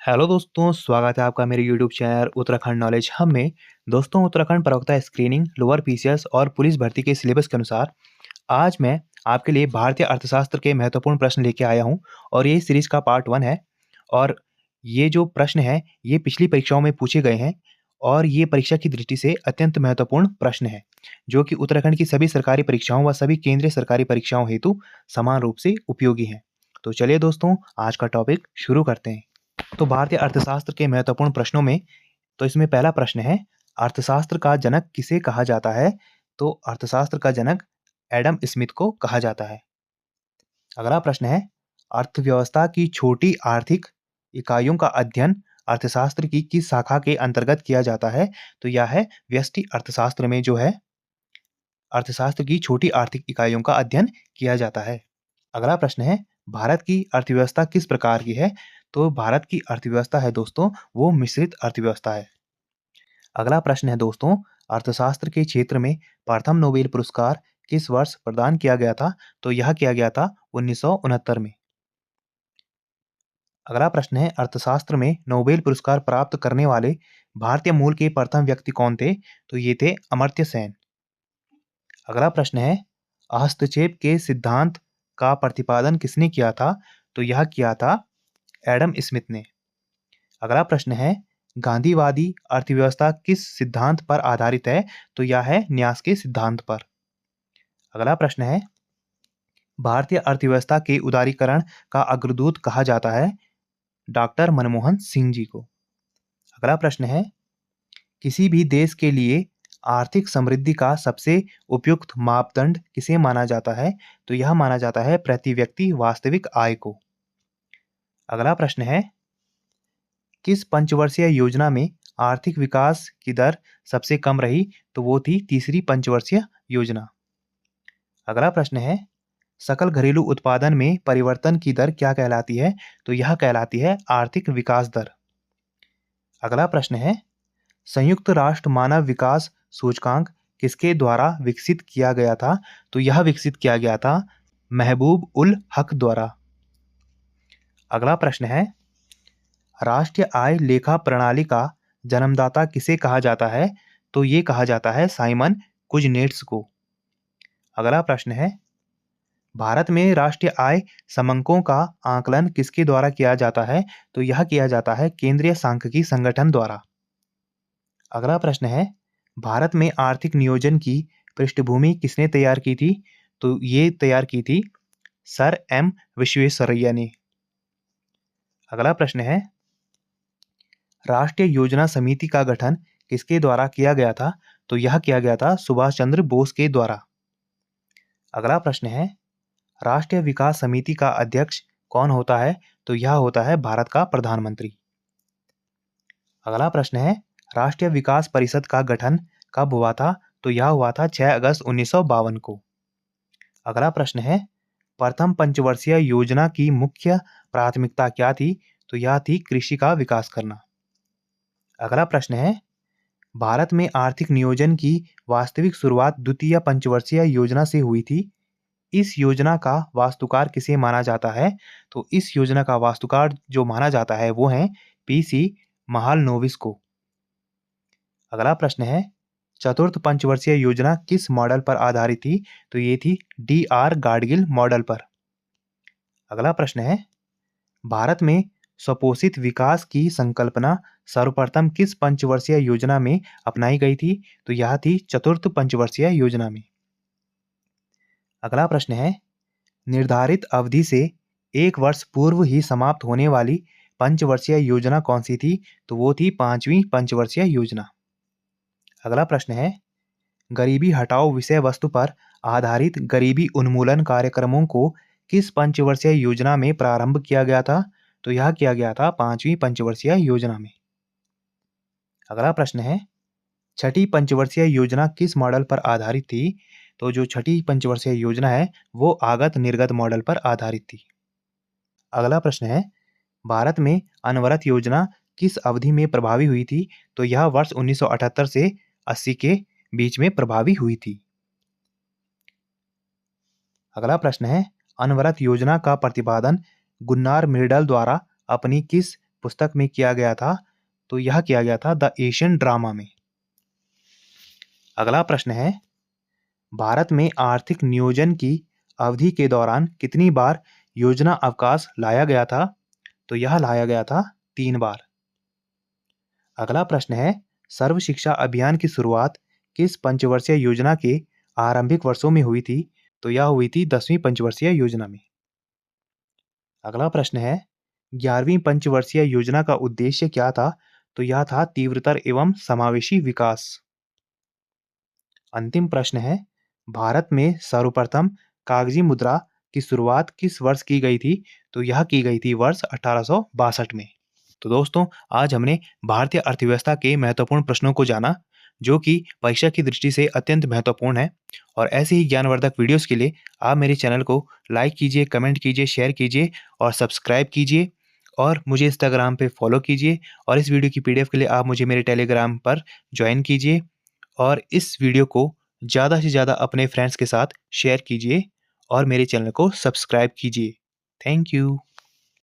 Hello दोस्तों, स्वागत है आपका मेरे YouTube channel Uttarakhand knowledge hub में। दोस्तों, उत्तराखंड प्रवक्ता स्क्रीनिंग, लोअर पीसीएस और पुलिस भर्ती के सिलेबस के अनुसार आज मैं आपके लिए भारतीय अर्थशास्त्र के महत्वपूर्ण प्रश्न लेके आया हूँ और ये सीरीज का पार्ट 1 है। और ये जो प्रश्न है, ये पिछली परीक्षाओं में पूछे गए हैं और ये परीक्षा की दृष्टि से अत्यंत महत्वपूर्ण प्रश्न है, जो कि उत्तराखंड की सभी सरकारी परीक्षाओं व सभी केंद्रीय सरकारी परीक्षाओं हेतु समान रूप से उपयोगी हैं। तो चलिए दोस्तों, आज का टॉपिक शुरू करते हैं। तो भारतीय अर्थशास्त्र के महत्वपूर्ण प्रश्नों में तो इसमें पहला प्रश्न है, अर्थशास्त्र का जनक किसे कहा जाता है? तो अर्थशास्त्र का जनक एडम स्मिथ को कहा जाता है। अगला प्रश्न है, अर्थव्यवस्था की छोटी आर्थिक इकाइयों का अध्ययन अर्थशास्त्र की किस शाखा के अंतर्गत किया जाता है? तो यह है व्यष्टि अर्थशास्त्र में जो है अर्थशास्त्र की छोटी आर्थिक इकाइयों का अध्ययन किया जाता है। अगला प्रश्न है, भारत की अर्थव्यवस्था किस प्रकार की है? तो भारत की अर्थव्यवस्था है दोस्तों, वो मिश्रित अर्थव्यवस्था है। अगला प्रश्न है दोस्तों, अर्थशास्त्र के क्षेत्र में प्रथम नोबेल पुरस्कार किस वर्ष प्रदान किया गया था? तो यह किया गया था 1969 में। अगला प्रश्न है, अर्थशास्त्र में नोबेल पुरस्कार प्राप्त करने वाले भारतीय मूल के प्रथम व्यक्ति कौन थे? तो ये थे अमर्त्य सेन। अगला प्रश्न है, हस्तक्षेप के सिद्धांत का प्रतिपादन किसने किया था? तो यह किया था एडम स्मिथ ने। अगला प्रश्न है, गांधीवादी अर्थव्यवस्था किस सिद्धांत पर आधारित है? तो यह है न्यास के सिद्धांत पर। अगला प्रश्न है, भारतीय अर्थव्यवस्था के उदारीकरण का अग्रदूत कहा जाता है डॉक्टर मनमोहन सिंह जी को। अगला प्रश्न है, किसी भी देश के लिए आर्थिक समृद्धि का सबसे उपयुक्त मापदंड किसे माना जाता है? तो यह माना जाता है प्रति व्यक्ति वास्तविक आय को। अगला प्रश्न है, किस पंचवर्षीय योजना में आर्थिक विकास की दर सबसे कम रही? तो वो थी तीसरी पंचवर्षीय योजना। अगला प्रश्न है, सकल घरेलू उत्पादन में परिवर्तन की दर क्या कहलाती है? तो यह कहलाती है आर्थिक विकास दर। अगला प्रश्न है, संयुक्त राष्ट्र मानव विकास सूचकांक किसके द्वारा विकसित किया गया था? तो यह विकसित किया गया था महबूब उल हक द्वारा। अगला प्रश्न है, राष्ट्रीय आय लेखा प्रणाली का जन्मदाता किसे कहा जाता है? तो ये कहा जाता है साइमन कुजनेट्स को। अगला प्रश्न है, भारत में राष्ट्रीय आय समंकों का आकलन किसके द्वारा किया जाता है? तो यह किया जाता है केंद्रीय सांख्यिकी संगठन द्वारा। अगला प्रश्न है, भारत में आर्थिक नियोजन की पृष्ठभूमि किसने तैयार की थी? तो ये तैयार की थी सर एम विश्वेश्वरैया ने। अगला प्रश्न है, राष्ट्रीय योजना समिति का गठन किसके द्वारा किया गया था? तो यह किया गया था सुभाष चंद्र बोस के द्वारा। अगला प्रश्न है, राष्ट्रीय विकास समिति का अध्यक्ष कौन होता है? तो यह होता है भारत का प्रधानमंत्री। अगला प्रश्न है, राष्ट्रीय विकास परिषद का गठन कब हुआ था? तो यह हुआ था 6 अगस्त 1952 को। अगला प्रश्न है, प्रथम पंचवर्षीय योजना की मुख्य प्राथमिकता क्या थी? तो यह थी कृषि का विकास करना। अगला प्रश्न है, भारत में आर्थिक नियोजन की वास्तविक शुरुआत द्वितीय पंचवर्षीय योजना से हुई थी। इस योजना का वास्तुकार किसे माना जाता है? तो इस योजना का वास्तुकार जो माना जाता है वो है पीसी महालनोबिस को। अगला प्रश्न है, चतुर्थ पंचवर्षीय योजना किस मॉडल पर आधारित थी? तो ये थी डी.आर. गाडगिल मॉडल पर। अगला प्रश्न है, भारत में स्वपोषित विकास की संकल्पना सर्वप्रथम किस पंचवर्षीय योजना में अपनाई गई थी? तो यह थी चतुर्थ पंचवर्षीय योजना में। अगला प्रश्न है, निर्धारित अवधि से 1 वर्ष पूर्व ही समाप्त होने वाली पंचवर्षीय योजना कौन सी थी? तो वो थी 5वीं पंचवर्षीय योजना। अगला प्रश्न है, गरीबी हटाओ विषय वस्तु पर आधारित गरीबी उन्मूलन कार्यक्रमों को किस पंचवर्षीय योजना में प्रारंभ किया गया था? तो यह किया गया था 5वीं पंचवर्षीय योजना में। अगला प्रश्न है, छठी पंचवर्षीय योजना किस मॉडल पर आधारित थी? तो जो छठी पंचवर्षीय योजना है वो आगत निर्गत मॉडल पर आधारित थी। अगला प्रश्न है, भारत में अनवरत योजना किस अवधि में प्रभावी हुई थी? तो यह वर्ष 1978 से 80 के बीच में प्रभावी हुई थी। अगला प्रश्न है, अनवरत योजना का प्रतिपादन गुन्नार मिर्डल द्वारा अपनी किस पुस्तक में किया गया था? तो यह किया गया था द एशियन ड्रामा में। अगला प्रश्न है, भारत में आर्थिक नियोजन की अवधि के दौरान कितनी बार योजना अवकाश लाया गया था? तो यह लाया गया था 3 बार। अगला प्रश्न है, सर्व शिक्षा अभियान की शुरुआत किस पंचवर्षीय योजना के आरंभिक वर्षों में हुई थी? तो यह हुई थी 10वीं पंचवर्षीय योजना में। अगला प्रश्न है, 11वीं पंचवर्षीय योजना का उद्देश्य क्या था? तो यह था तीव्रतर एवं समावेशी विकास। अंतिम प्रश्न है, भारत में सर्वप्रथम कागजी मुद्रा की शुरुआत किस वर्ष की गई थी? तो यह की गई थी वर्ष 1862 में। तो दोस्तों, आज हमने भारतीय अर्थव्यवस्था के महत्वपूर्ण प्रश्नों को जाना, जो कि परीक्षा की दृष्टि से अत्यंत महत्वपूर्ण है। और ऐसे ही ज्ञानवर्धक वीडियोस के लिए आप मेरे चैनल को लाइक कीजिए, कमेंट कीजिए, शेयर कीजिए और सब्सक्राइब कीजिए और मुझे इंस्टाग्राम पे फॉलो कीजिए। और इस वीडियो की पीडीएफ के लिए आप मुझे मेरे टेलीग्राम पर ज्वाइन कीजिए और इस वीडियो को ज़्यादा से ज़्यादा अपने फ्रेंड्स के साथ शेयर कीजिए और मेरे चैनल को सब्सक्राइब कीजिए। Thank you.